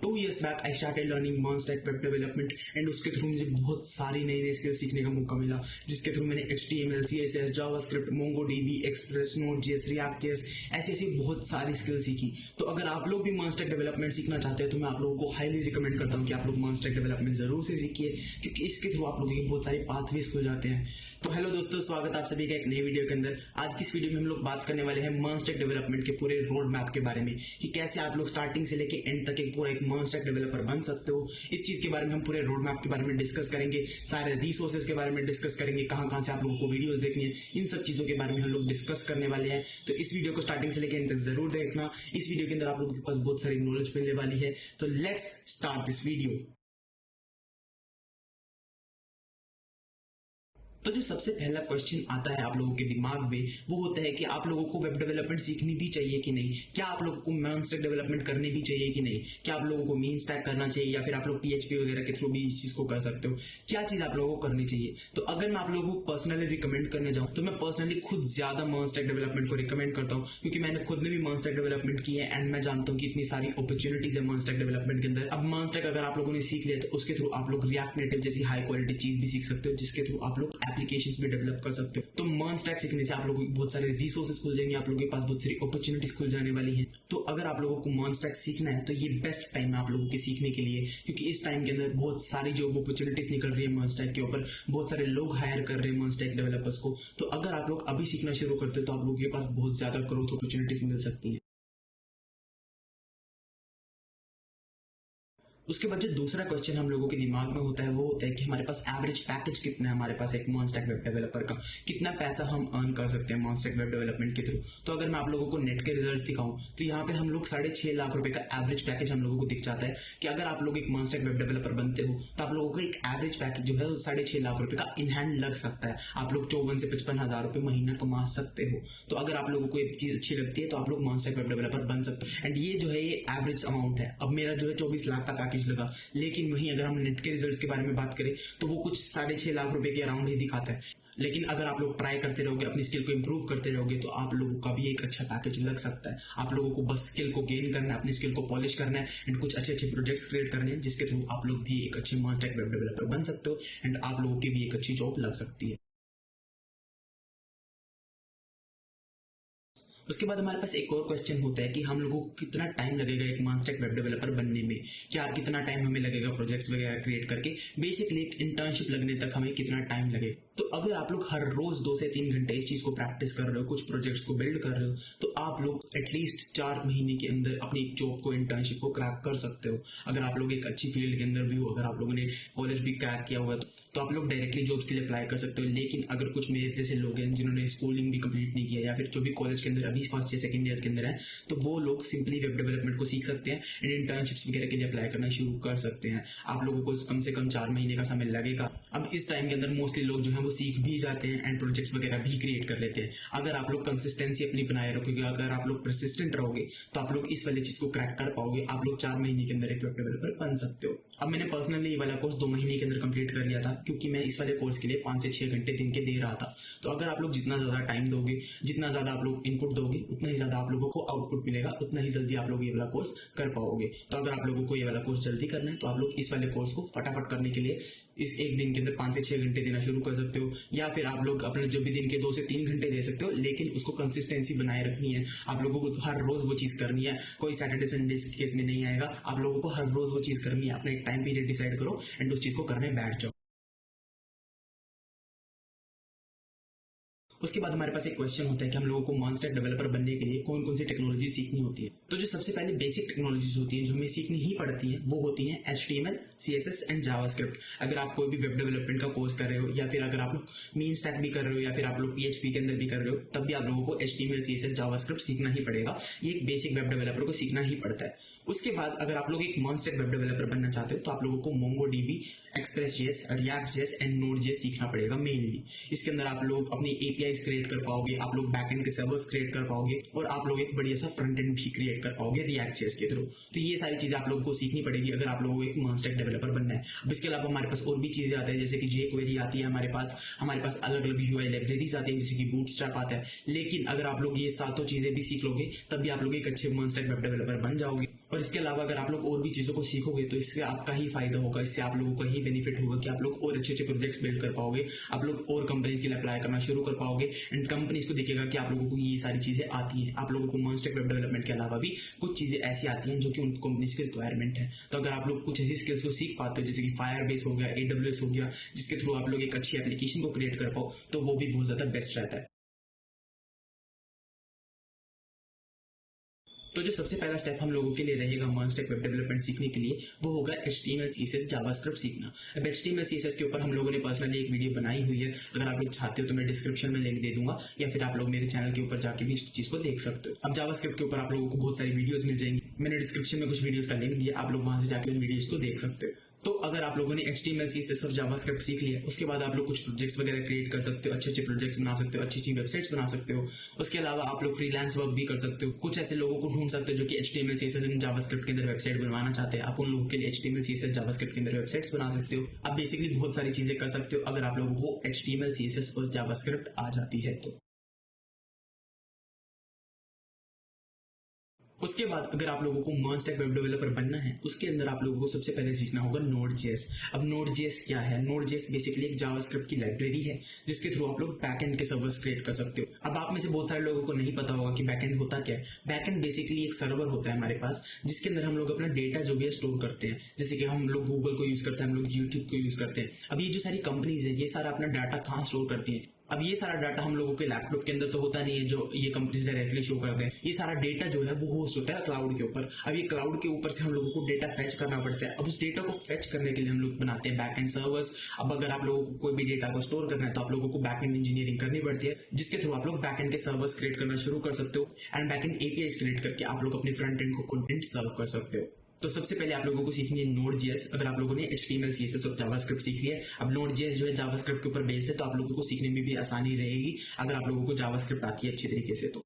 2 years back I started learning MERN stack web development and उसके through मुझे बहुत सारी नई नई स्किल्स सीखने का मौका मिला, जिसके थ्रू मैंने HTML, CSS, JavaScript, MongoDB, express, Node.js, React.js ऐसी बहुत सारी स्किल सीखी। तो अगर आप लोग भी MERN स्टैक डेवलपमेंट सीखना चाहते हैं तो मैं आप लोगों को हाईली रिकमेंड करता हूँ कि आप लोग MERN स्टैक डेवलपमेंट जरूर से सीखिए, क्योंकि इसके थ्रू आप लोगों के बहुत सारे पाथवेज खुल जाते हैं। तो हेलो दोस्तों, स्वागत आप सभी का एक नई वीडियो के अंदर। आज की इस वीडियो में हम लोग बात करने वाले हैं MERN स्टैक डेवलपमेंट के पूरे रोड मैप के बारे में, कि कैसे आप लोग स्टार्टिंग से लेके एंड तक एक पूरा एक MERN स्टैक डेवलपर बन सकते हो। इस चीज के बारे में हम पूरे रोड मैप के बारे में डिस्कस करेंगे, सारे रिसोर्सेज के बारे में डिस्कस करेंगे, कहां से आप लोगों को वीडियोस देखनी है, इन सब चीजों के बारे में हम लोग डिस्कस करने वाले हैं। तो इस वीडियो को स्टार्टिंग से लेकर एंड तक जरूर देखना। इस वीडियो के अंदर आप लोगों के पास बहुत सारी नॉलेज मिलने वाली है। तो लेट्स स्टार्ट दिस वीडियो। तो जो सबसे पहला क्वेश्चन आता है आप लोगों के दिमाग में वो होता है कि आप लोगों को वेब डेवलपमेंट सीखनी भी चाहिए कि नहीं, क्या आप लोगों को MERN स्टैक डेवलपमेंट करनी भी चाहिए कि नहीं, क्या आप लोगों को MERN स्टैक करना चाहिए या फिर आप लोग PHP वगैरह के थ्रू भी इस चीज को कर सकते हो, क्या चीज आप लोगों को करनी चाहिए। तो अगर मैं आप लोगों को पर्सनली रिकमेंड करने जाऊँ तो मैं पर्सनली खुद ज्यादा MERN स्टैक डेवलपमेंट को रिकमेंड करता हूँ, क्योंकि मैंने खुद ने भी MERN स्टैक डेवलपमेंट की है एंड मैं जानता हूँ कि इतनी सारी अपॉर्चुनिटीज है MERN स्टैक डेवलपमेंट के अंदर। अब MERN स्टैक अगर आप लोगों ने सीख लिया तो उसके थ्रू आप लोग React नेटिव जैसी हाई क्वालिटी चीज भी सीख सकते हो, जिसके थ्रू आप लोग एप्लीकेशंस भी डेवलप कर सकते हो। तो MERN स्टैक सीखने से आप लोगों को बहुत सारे रिसोर्सेज खुल जाएंगे, आप लोगों के पास बहुत सारी अपॉर्चुनिटीज खुल जाने वाली हैं। तो अगर आप लोगों को MERN स्टैक सीखना है तो ये बेस्ट टाइम है आप लोगों के सीखने के लिए, क्योंकि इस टाइम के अंदर बहुत सारी जॉब अपॉर्चुनिटीज निकल रही है MERN स्टैक के ऊपर, बहुत सारे लोग हायर कर रहे हैं MERN स्टैक डेवलपर्स को। तो अगर आप लोग अभी सीखना शुरू करते हो तो आप लोगों के पास बहुत ज्यादा ग्रोथ अपॉर्चुनिटीज मिल सकती है। उसके बाद जो दूसरा क्वेश्चन हम लोगों के दिमाग में होता है वो होता है कि हमारे पास एवरेज पैकेज कितना है, हमारे पास एक MERN स्टैक वेब डेवलपर का कितना पैसा हम अर्न कर सकते हैं MERN स्टैक वेब डेवलपमेंट के थ्रू। तो अगर मैं आप लोगों को नेट के रिजल्ट्स दिखाऊं तो यहाँ पे हम लोग 6.5 लाख रुपए का एवरेज पैकेज हम लोगों को दिख जाता है, कि अगर आप लोग एक MERN स्टैक वेब डेवलपर बनते हो तो आप लोगों को एक एवरेज पैकेज जो है 6.5 लाख रुपए का इन हैंड लग सकता है। आप लोग 54 से 55 हजार रुपए महीना कमा सकते हो। तो अगर आप लोगों को एक चीज अच्छी लगती है तो आप लोग MERN स्टैक वेब डेवलपर बन सकते हो। एंड ये जो है ये एवरेज अमाउंट है। अब मेरा जो है 24 लाख का पैकेज लगा, लेकिन वहीं अगर हम नेट के रिजल्ट्स के बारे में बात करें तो वो कुछ 6.5 लाख रुपए के अराउंड ही दिखाता है। लेकिन अगर आप लोग ट्राई करते रहोगे, अपनी स्किल को इंप्रूव करते रहोगे तो आप लोगों का भी एक अच्छा पैकेज लग सकता है। आप लोगों को बस स्किल को गेन करना है, अपनी स्किल को पॉलिश करना है एंड कुछ अच्छे अच्छे प्रोजेक्ट्स क्रिएट करने हैं, जिसके थ्रू आप लोग भी एक अच्छे MERN स्टैक वेब डेवलपर बन सकते हो एंड आप लोगों की भी एक अच्छी जॉब लग सकती है। उसके बाद हमारे पास एक और क्वेश्चन होता है कि हम लोगों को कितना टाइम लगेगा एक MERN स्टैक वेब डेवलपर बनने में, क्या कितना टाइम हमें लगेगा प्रोजेक्ट्स वगैरह क्रिएट करके, बेसिकली एक इंटर्नशिप लगने तक हमें कितना टाइम लगेगा। तो अगर आप लोग हर रोज 2 से 3 घंटे इस चीज को प्रैक्टिस कर रहे हो, कुछ प्रोजेक्ट्स को बिल्ड कर रहे हो, तो आप लोग एटलीस्ट 4 महीने के अंदर अपनी एक जॉब को, इंटर्नशिप को क्रैक कर सकते हो। अगर आप लोग एक अच्छी फील्ड के अंदर भी हो, अगर आप लोगों ने कॉलेज भी क्रैक किया हुआ तो आप लोग डायरेक्टली जॉब्स के लिए अप्लाई कर सकते हो। लेकिन अगर कुछ मेरे जैसे लोग हैं जिन्होंने स्कूलिंग भी कंप्लीट नहीं किया या फिर जो भी कॉलेज के अंदर अभी फर्स्ट या सेकंड ईयर के अंदर है, तो वो लोग सिंपली वेब डेवलपमेंट को सीख सकते हैं एंड इंटर्नशिप्स वगैरह के लिए अप्लाई करना शुरू कर सकते हैं। आप लोगों को कम से कम 4 महीने का समय लगेगा। अब इस टाइम के अंदर मोस्टली लोग जो है वो सीख भी जाते हैं एंड प्रोजेक्ट्स वगैरह भी क्रिएट कर लेते हैं। अगर आप लोग कंसिस्टेंसी अपनी बनाए रखोगे, अगर आप लोग परसिस्टेंट रहोगे तो आप लोग इस वाली चीज को क्रैक कर पाओगे। आप लोग 4 महीने के अंदर एक वेब डेवलपर बन सकते हो। अब मैंने पर्सनली ये वाला कोर्स 2 महीने के अंदर कंप्लीट कर लिया था, क्योंकि मैं इस वाले कोर्स के लिए 5 से 6 घंटे दिन के दे रहा था। तो अगर आप लोग जितना ज्यादा टाइम दोगे, जितना ज्यादा आप लोग इनपुट दोगे, उतना ही ज्यादा आप लोगों को आउटपुट मिलेगा, उतना ही जल्दी आप लोग ये वाला कोर्स कर पाओगे। तो अगर आप लोगों को ये वाला कोर्स जल्दी करना है तो आप लोग इस वाले कोर्स को फटाफट करने के लिए इस एक दिन के अंदर 5 से 6 घंटे देना शुरू कर सकते हो, या फिर आप लोग अपने जब भी दिन के 2 से 3 घंटे दे सकते हो, लेकिन उसको कंसिस्टेंसी बनाए रखनी है। आप लोगों को हर रोज वो चीज करनी है, कोई सैटरडे संडे के केस में नहीं आएगा। आप लोगों को हर रोज वो चीज करनी है। अपना एक टाइम पीरियड डिसाइड करो एंड उस चीज को करने बैठ जाओ। उसके बाद हमारे पास एक क्वेश्चन होता है कि हम लोगों को MERN स्टैक डेवलपर बनने के लिए कौन कौन सी टेक्नोलॉजी सीखनी होती है। तो जो सबसे पहले बेसिक टेक्नोलॉजीज होती हैं जो हमें सीखनी ही पड़ती हैं वो होती हैं HTML, CSS एंड जावास्क्रिप्ट। अगर आप कोई भी वेब डेवलपमेंट का कोर्स कर रहे हो या फिर अगर आप लोग MERN स्टैक भी कर रहे हो या फिर आप लोग PHP के अंदर भी कर रहे हो, तब भी आप लोगों को HTML, CSS, जावास्क्रिप्ट सीखना ही पड़ेगा। ये एक बेसिक वेब डेवलपर को सीखना ही पड़ता है। उसके बाद अगर आप लोग एक MERN स्टैक वेब डेवलपर बनना चाहते हो तो आप लोगों को MongoDB, एक्सप्रेस.js, React.js एंड Node.js सीखना पड़ेगा मेनली। इसके अंदर आप लोग अपनी APIs क्रिएट कर पाओगे, आप लोग बैकएंड के सर्वर्स क्रिएट कर पाओगे और आप लोग एक बढ़िया सा फ्रंट एंड भी क्रिएट कर पाओगे React.js के थ्रू। तो ये सारी चीजें आप लोगों को सीखनी पड़ेगी अगर आप लोगों को एक MERN स्टैक डेवलपर बनना है। अब इसके अलावा हमारे पास और भी चीजें आती है, जैसे कि jQuery आती है हमारे पास अलग अलग UI लाइब्रेरीज आती है, जैसे कि बूटस्ट्रैप आता है। लेकिन अगर आप लोग ये सातों चीजें भी सीख लोगे तब भी आप लोग एक अच्छे MERN स्टैक वेब डेवलपर बन जाओगे। और इसके अलावा अगर आप लोग और भी चीज़ों को सीखोगे तो इससे आपका ही फायदा होगा, इससे आप लोगों का ही बेनिफिट होगा कि आप लोग और अच्छे अच्छे प्रोजेक्ट्स बिल्ड कर पाओगे, आप लोग और कंपनीज के लिए अप्लाई करना शुरू कर पाओगे एंड कंपनीज को दिखेगा कि आप लोगों को ये सारी चीज़ें आती हैं। आप लोगों को मॉन्स्टेक वेब डेवलपमेंट के अलावा भी कुछ चीज़ें ऐसी आती हैं जो कि उन कंपनीज की रिक्वायरमेंट है। तो अगर आप लोग कुछ ऐसी स्किल्स को सीख पाते हो जैसे कि फायरबेस हो गया, AWS हो गया, जिसके थ्रू आप लोग एक अच्छी एप्लीकेशन को क्रिएट कर पाओ, तो वो भी बहुत ज़्यादा बेस्ट रहता है। तो जो सबसे पहला स्टेप हम लोगों के लिए रहेगा मॉन्स्टेक वेब डेवलपमेंट सीखने के लिए वो होगा HTML CSS जावास्क्रिप्ट सीखना। अब HTML CSS के ऊपर हम लोगों ने पर्सनली एक वीडियो बनाई हुई है, अगर आप लोग चाहते हो तो मैं डिस्क्रिप्शन में लिंक दे दूंगा या फिर आप लोग मेरे चैनल के ऊपर जाके भी इस चीज को देख सकते हो। अब जावास्क्रिप्ट के ऊपर आप लोगों को बहुत सारी वीडियोज मिल जाएंगी, मैंने डिस्क्रिप्शन में कुछ वीडियोज का लिंक दिया, आप लोग वहां से जाके उन वीडियोज को देख सकते हो। तो अगर आप लोगों ने HTML CSS और जावास्क्रिप्ट सीख लिया, उसके बाद आप लोग कुछ प्रोजेक्ट्स वगैरह क्रिएट कर सकते हो, अच्छे अच्छे प्रोजेक्ट्स बना सकते हो, अच्छी अच्छी वेबसाइट्स बना सकते हो। उसके अलावा आप लोग फ्रीलांस वर्क भी कर सकते हो, कुछ ऐसे लोगों को ढूंढ सकते हो जो कि HTML CSS और जावास्क्रिप्ट के अंदर वेबसाइट बनवाना चाहते हैं, आप उन लोगों के लिए HTML CSS जावास्क्रिप्ट के अंदर वेबसाइट्स बना सकते हो। आप बेसिकली बहुत सारी चीजें कर सकते हो अगर आप लोगों को HTML CSS और जावास्क्रिप्ट आ जाती है तो। उसके बाद अगर आप लोगों को मॉन्स्टेक वेब डेवलपर बनना है, उसके अंदर आप लोगों को सबसे पहले सीखना होगा Node.js। अब Node.js क्या है? Node.js बेसिकली एक जावास्क्रिप्ट की लाइब्रेरी है जिसके थ्रू आप लोग बैकएंड के सर्वर्स क्रिएट कर सकते हो। अब आप में से बहुत सारे लोगों को नहीं पता होगा कि बैकएंड होता क्या है। बैकएंड बेसिकली एक सर्वर होता है हमारे पास जिसके अंदर हम लोग अपना डेटा जो भी है स्टोर करते हैं, जैसे कि हम लोग गूगल को यूज करते हैं, हम लोग यूट्यूब को यूज करते हैं। अब ये जो सारी कंपनीज है ये सारा अपना डाटा कहाँ स्टोर करती है? अब ये सारा डाटा हम लोगों के लैपटॉप के अंदर तो होता नहीं है जो ये कंपनीज डायरेक्टली शो करते हैं। ये सारा डेटा जो है वो होस्ट होता है क्लाउड के ऊपर। अब ये क्लाउड के ऊपर से हम लोगों को डेटा फेच करना पड़ता है। अब उस डेटा को फेच करने के लिए हम लोग बनाते हैं बैकएंड सर्वर्स। अब अगर आप लोगों को कोई भी डेटा को स्टोर करना है तो आप लोगों को बैकएंड इंजीनियरिंग करनी पड़ती है, जिसके थ्रू आप लोग बैकएंड के सर्वर्स क्रिएट करना शुरू कर सकते हो एंड बैकएंड APIs क्रिएट करके आप लोग अपने फ्रंट एंड को कंटेंट सर्व कर सकते हो। तो सबसे पहले आप लोगों को सीखनी है Node.js। अगर आप लोगों ने HTML CSS और जावास्क्रिप्ट सीख लिया है, अब Node.js जो है जावास्क्रिप्ट के ऊपर बेस्ड है, तो आप लोगों को सीखने में भी आसानी रहेगी अगर आप लोगों को जावास्क्रिप्ट आती है अच्छी तरीके से तो।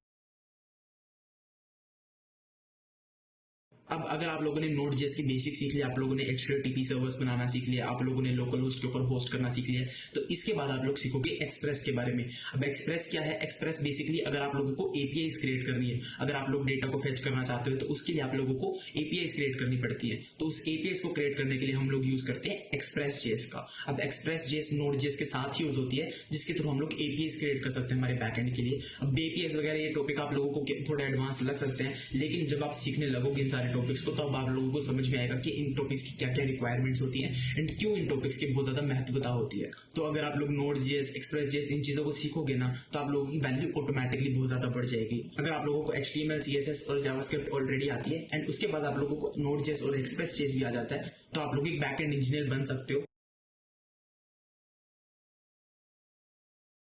अब अगर आप लोगों ने Node.js की बेसिक सीख लिया, आप लोगों ने HTTP सर्वर्स बनाना सीख लिया, आप लोगों ने लोकल होस्ट के ऊपर होस्ट करना सीख लिया, तो इसके बाद आप लोग सीखोगे एक्सप्रेस के बारे में। अब एक्सप्रेस क्या है? एक्सप्रेस बेसिकली अगर आप लोगों को APIs क्रिएट करनी है, अगर आप लोग डेटा को फेच करना चाहते हो तो उसके लिए आप लोगों को APIs क्रिएट करनी पड़ती है। तो उस APIs को क्रिएट करने के लिए हम लोग यूज करते हैं Express.js का। अब Express.js Node.js के साथ यूज होती है, जिसके थ्रू हम लोग APIs क्रिएट कर सकते हैं हमारे बैकएंड के लिए। अब APIs वगैरह ये टॉपिक आप लोगों को थोड़ा एडवांस लग सकते हैं, लेकिन जब आप सीखने लगोगे इन सारे टॉपिक्स को तो अब आप लोगों को समझ में आएगा कि इन टॉपिक्स की क्या क्या रिक्वायरमेंट्स होती हैं एंड क्यों इन टॉपिक्स की बहुत ज्यादा महत्वता होती है। तो अगर आप लोग Node.js, Express.js इन चीजों को सीखोगे ना तो आप लोगों की वैल्यू ऑटोमेटिकली बहुत ज्यादा बढ़ जाएगी। अगर आप लोगों को HTML CSS और जावास्क्रिप्ट ऑलरेडी आती है एंड उसके बाद आप लोगों को Node.js और Express.js भी आ जाता है, तो आप लोग एक बैकएंड इंजीनियर बन सकते हो।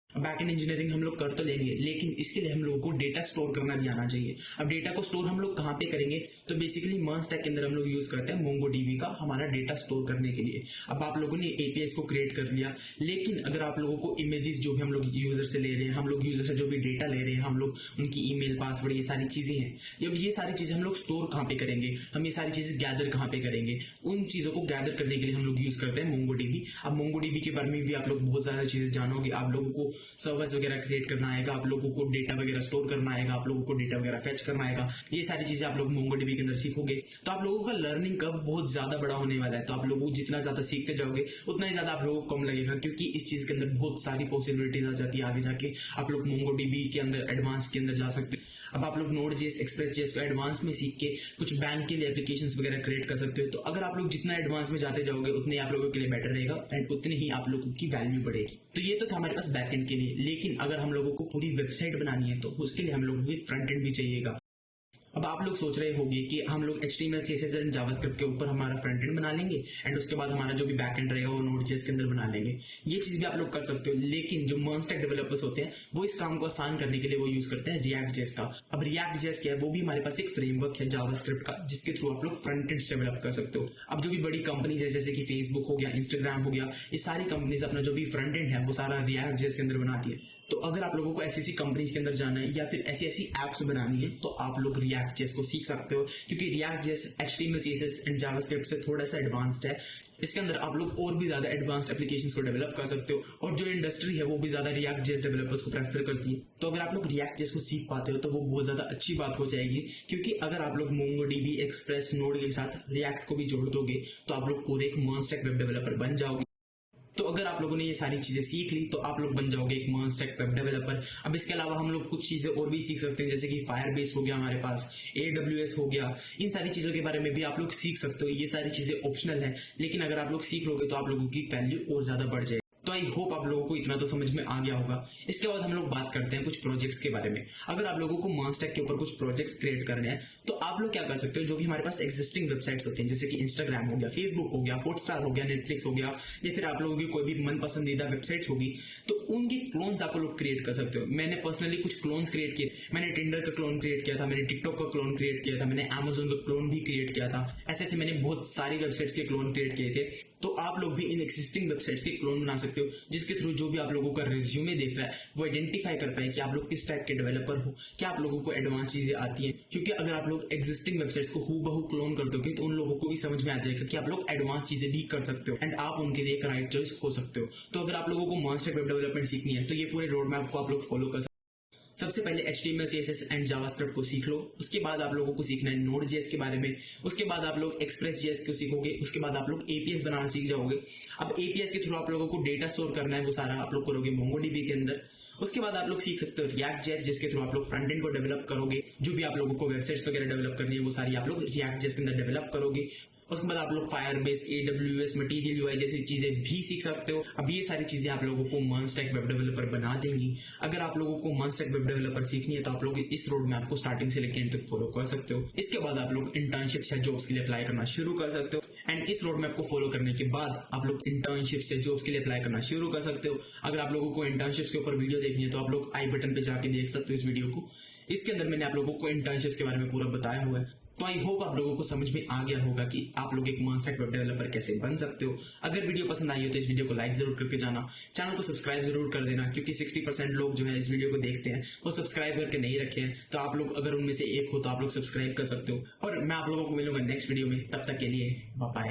बैकएंड इंजीनियरिंग हम लोग कर तो लेंगे, लेकिन इसके लिए हम लोगों को डेटा स्टोर करना भी आना चाहिए। अब डेटा को स्टोर हम लोग कहाँ पे करेंगे? तो बेसिकली मॉन्स्टैक के अंदर हम लोग यूज करते हैं MongoDB का हमारा डेटा स्टोर करने के लिए। अब आप लोगों ने APIs को क्रिएट कर लिया, लेकिन अगर आप लोगों को इमेजेस जो भी हम लोग यूजर से ले रहे हैं, हम लोग यूजर से जो भी डेटा ले रहे हैं, हम लोग उनकी ईमेल, पासवर्ड, ये सारी चीजें हैं, अब ये सारी चीजें हम लोग स्टोर कहाँ पे करेंगे? हम ये सारी चीजें गैदर कहाँ पे करेंगे? उन चीजों को गैदर करने के लिए हम लोग यूज करते हैं MongoDB। अब MongoDB के बारे में भी आप लोग बहुत ज्यादा चीजें जानोगे। आप लोगों को सर्वर्स वगैरह क्रिएट करना आएगा, आप लोगों को डेटा वगैरह स्टोर करना आएगा, आप लोगों को डेटा वगैरह फेच करना आएगा। ये सारी चीजें आप लोग MongoDB के अंदर सीखोगे तो आप लोगों का लर्निंग कर्व बहुत ज्यादा बड़ा होने वाला है। तो आप लोग जितना ज्यादा सीखते जाओगे उतना ही ज्यादा आप लोगों को कम लगेगा, क्योंकि इस चीज के अंदर बहुत सारी पॉसिबिलिटीज आ जाती है। आगे जाके आप लोग MongoDB के अंदर एडवांस के अंदर जा सकते हो। अब आप लोग Node.js, Express.js को एडवांस में सीख के कुछ बैंक के लिए एप्लीकेशंस वगैरह क्रिएट कर सकते हो। तो अगर आप लोग जितना एडवांस में जाते जाओगे उतने आप लोगों के लिए बेटर रहेगा एंड उतनी ही आप लोगों की वैल्यू बढ़ेगी। तो ये तो था हमारे पास बैकएंड के लिए, लेकिन अगर हम लोगों को पूरी वेबसाइट बनानी है तो उसके लिए हम लोगों को फ्रंट एंड भी चाहिएगा। अब आप लोग सोच रहे होंगे कि हम लोग HTML CSS एंड जावास्क्रिप्ट के ऊपर हमारा फ्रंट एंड बना लेंगे एंड उसके बाद हमारा जो भी बैक एंड रहेगा वो Node.js के अंदर बना लेंगे। ये चीज भी आप लोग कर सकते हो, लेकिन जो मॉन्स्टैक डेवलपर्स होते हैं वो इस काम को आसान करने के लिए वो यूज करते हैं React.js का। अब React.js क्या है? वो भी हमारे पास एक फ्रेमवर्क है जावास्क्रिप्ट का, जिसके थ्रू आप लोग फ्रंट एंड डेवलप कर सकते हो। अब जो भी बड़ी कंपनीज है जैसे कि फेसबुक हो गया, इंस्टाग्राम हो गया, ये सारी कंपनीज अपना जो भी फ्रंट एंड है वो सारा React.js के अंदर बनाती है। तो अगर आप लोगों को ऐसी ऐसी कंपनीज के अंदर जाना है या फिर ऐसी ऐसी एप्स बनानी है तो आप लोग रिएक्ट जेएस को सीख सकते हो, क्योंकि react JS HTML CSS and JavaScript से थोड़ा सा एडवांस्ड है। इसके अंदर आप लोग और भी ज्यादा एडवांस्ड एप्लीकेशंस को डेवलप कर सकते हो, और जो इंडस्ट्री है वो भी ज्यादा रिएक्ट जेएस डेवलपर्स को प्रेफर करती है। तो अगर आप लोग रिएक्ट जेएस को सीख पाते हो तो वो बहुत ज्यादा अच्छी बात हो जाएगी, क्योंकि अगर आप लोग मोंगोडीबी, एक्सप्रेस, नोड के साथ रिएक्ट को भी जोड़ दोगे तो आप लोग पूरे एक फुल स्टैक वेब डेवलपर बन जाओगे। तो अगर आप लोगों ने ये सारी चीजें सीख ली तो आप लोग बन जाओगे एक फुल स्टैक वेब डेवलपर। अब इसके अलावा हम लोग कुछ चीजें और भी सीख सकते हैं, जैसे कि फायरबेस हो गया हमारे पास, AWS हो गया। इन सारी चीजों के बारे में भी आप लोग सीख सकते हो। ये सारी चीजें ऑप्शनल है, लेकिन अगर आप लोग सीख लोगे तो आप लोगों की वैल्यू और ज्यादा बढ़ जाएगी। तो आई होप आप लोगों को इतना तो समझ में आ गया होगा। इसके बाद हम लोग बात करते हैं कुछ प्रोजेक्ट्स के बारे में। अगर आप लोगों को मॉन्स्टैक के ऊपर कुछ प्रोजेक्ट्स क्रिएट करने हैं तो आप लोग क्या कर सकते हो, जो भी हमारे पास एग्जिस्टिंग वेबसाइट्स होती हैं, जैसे कि इंस्टाग्राम हो गया, फेसबुक हो गया, हॉटस्टार हो गया, नेटफ्लिक्स हो गया, या फिर आप लोगों की कोई भी मन पसंदीदा वेबसाइट्स होगी, तो उनकी क्लोन्स आप लोग क्रिएट कर सकते हो। मैंने पर्सनली कुछ क्लोन्स क्रिएट किए। मैंने टिंडर का क्लोन क्रिएट किया था, मैंने टिकटॉक का क्लोन क्रिएट किया था, मैंने Amazon का क्लोन भी क्रिएट किया था। ऐसे ऐसे मैंने बहुत सारी वेबसाइट्स के क्लोन क्रिएट किए थे। तो आप लोग भी इन एक्सिस्टिंग वेबसाइट्स के क्लोन बना सकते हो, जिसके थ्रू जो भी आप लोगों का रिज्यूमे देख रहा है वो आइडेंटिफाई कर पाए कि आप लोग किस टाइप के डेवलपर हो, क्या आप लोगों को एडवांस चीजें आती हैं। क्योंकि अगर आप लोग एग्जिस्टिंग वेबसाइट्स को हूबहू क्लोन कर दोगे तो उन लोगों को भी समझ में आ जाएगा कि आप लोग एडवांस चीजें भी कर सकते हो एंड आप उनके लिए एक राइट चॉइस हो सकते हो। तो अगर आप लोगों को मॉन्स्टैक वेब डेवलपमेंट सीखनी है तो ये पूरे रोड मैप को आप लोग फॉलो कर सकते हो। सबसे पहले HTML CSS एंड जावास्क्रिप्ट को सीख लो। उसके बाद आप लोगों को सीखना है Node.js के बारे में। उसके बाद आप लोग Express.js को सीखोगे। उसके बाद आप लोग APIs बनाना सीख जाओगे। अब APIs के थ्रू आप लोगों को डेटा स्टोर करना है, वो सारा आप लोग करोगे MongoDB के अंदर। उसके बाद आप लोग सीख सकते हो React.js, जिसके थ्रू आप लोग फ्रंट एंड को डेवलप करोगे। जो भी आप लोगों को वेबसाइट्स वगैरह डेवलप करनी है वो सारी आप लोग React.js के अंदर डेवलप करोगे। उसके बाद आप लोग फायरबेस, AWS, मटीरियल UI जैसी चीजें भी सीख सकते हो। अब ये सारी चीजें आप लोगों को मॉन्स्टैक वेब डेवलपर बना देंगी। अगर आप लोगों को मॉन्स्टैक वेब डेवलपर सीखनी है तो आप लोग इस रोड मैप को स्टार्टिंग से लेकर एंड तक फॉलो कर सकते हो। इसके बाद आप लोग इंटर्नशिप या जॉब्स के लिए अप्लाई करना शुरू कर सकते हो, एंड इस रोड मैप को फॉलो करने के बाद आप लोग इंटर्नशिप या जॉब्स के लिए अप्लाई करना शुरू कर सकते हो। अगर आप लोगों को इंटर्नशिप्स के ऊपर वीडियो देखनी है तो आप लोग आई बटन पे जाके देख सकते हो इस वीडियो को। इसके अंदर मैंने आप लोगों को इंटर्नशिप्स के बारे में पूरा बताया हुआ है। तो आई होप आप लोगों को समझ में आ गया होगा कि आप लोग एक मॉन्स्टैक वेब डेवलपर कैसे बन सकते हो। अगर वीडियो पसंद आई हो तो इस वीडियो को लाइक जरूर करके जाना, चैनल को सब्सक्राइब जरूर कर देना, क्योंकि 60% लोग जो है इस वीडियो को देखते हैं वो सब्सक्राइब करके नहीं रखे हैं। तो आप लोग अगर उनमें से एक हो तो आप लोग सब्सक्राइब कर सकते हो। और मैं आप लोगों को मिलूंगा नेक्स्ट वीडियो में, तब तक के लिए बाय बाय।